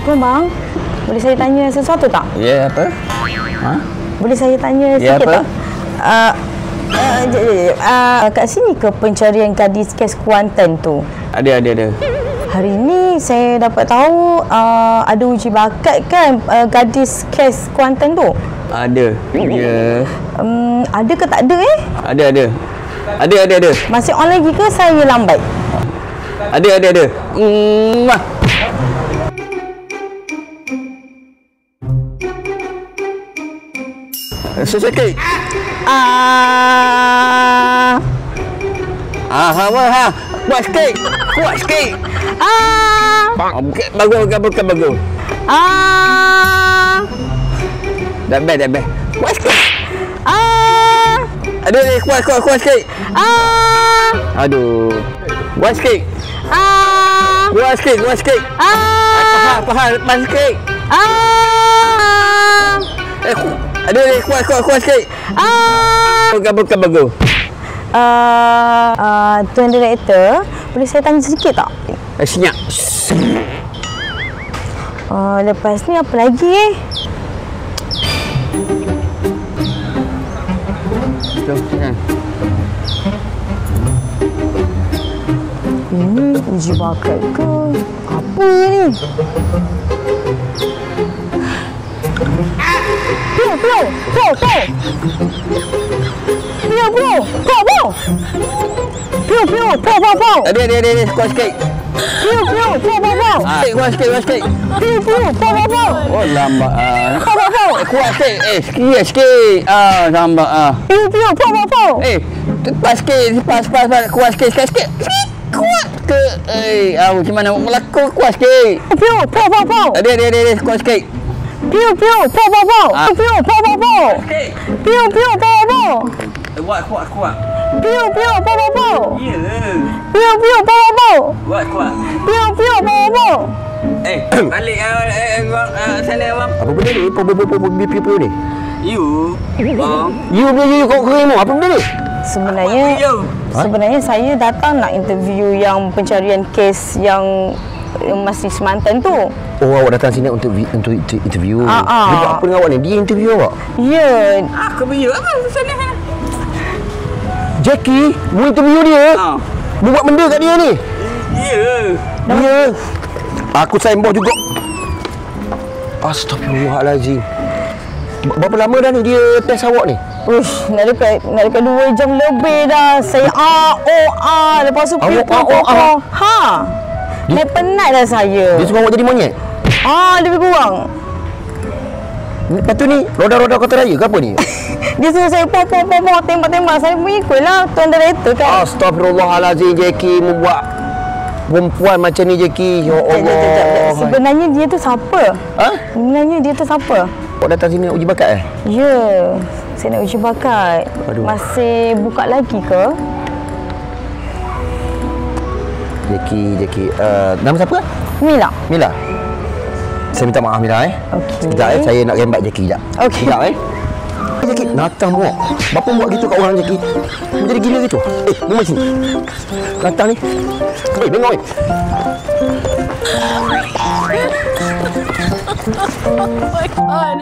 Assalamualaikum bang. Boleh saya tanya sesuatu tak? Ya, apa? Ha? Boleh saya tanya Ya, sikit apa? tak? Kat sini ke pencarian gadis kes Kuantan tu? Ada. Hari ni saya dapat tahu ada uji bakat kan gadis kes Kuantan tu? Ada. Ya. Ada ke tak ada Ada. Masih on lagi ke saya lambat? Ada. Sikit. Kuat sikit. Bagus. Dah best. Kuat sikit. Aduh, kuat sikit. Aduh. Kuat sikit. Kuat sikit. Faham, lepas sikit. Aduh, kuat sikit. Bagus. Tuan Direktor, boleh saya tanya sedikit tak? Senyap. Lepas ni apa lagi Jom, sini. Ini uji bakat ke? Apa ni? Pio. Ada, kuat sikit. Pio. Kuat sikit. Pio. Oh, lambat. Kuat sikit. Sikit. Lambat. Pio. Pas sikit. Kuat sikit. Kuat ke? Macam mana melaku kuat sikit. Pio. Ada, kuat sikit. Pio. Kuat. Pio. Ya. Kuat. Balik sana abang. Apa benda ni? Pio ni? Bang. You kau kering apa benda ni? Sebenarnya saya datang nak interview yang pencarian kes yang masih Semantan tu. Oh, awak datang sini untuk interview. Dia buat apa dengan awak ni? Dia interview awak? Ya. Aku interview apa? Sana. Jackie, mu interview dia. Mu buat benda kat dia ni. Ya. Aku sign bos juga. Astagfirullahalazim. Berapa lama dah ni dia test awak ni? Ush, nak dekat 2 jam lebih dah. Saya lepas tu Dah penat dah saya. Dia suruh awak jadi monyet? Lebih kurang. Lepas tu ni, roda-roda kota raya ke apa ni? Dia suruh saya tembak-tembak. Saya mengikutlah Tuan Direktor kan. Astagfirullahalazim, Jackie. Membuat perempuan macam ni, Jackie. Ya Allah. Sebenarnya dia tu siapa? Awak datang sini nak uji bakat Ya. Saya nak uji bakat. Aduh. Masih buka lagi ke? Jackie. Nama siapa? Mila. Saya minta maaf Mila Okey. Sekejap saya nak rembat Jackie sekejap. Okey. Sekejap Jackie, datang buat. Bapa buat gitu kat orang Jackie. Menjadi gila gitu. Memang sini. Datang ni. Dengar Oh my god.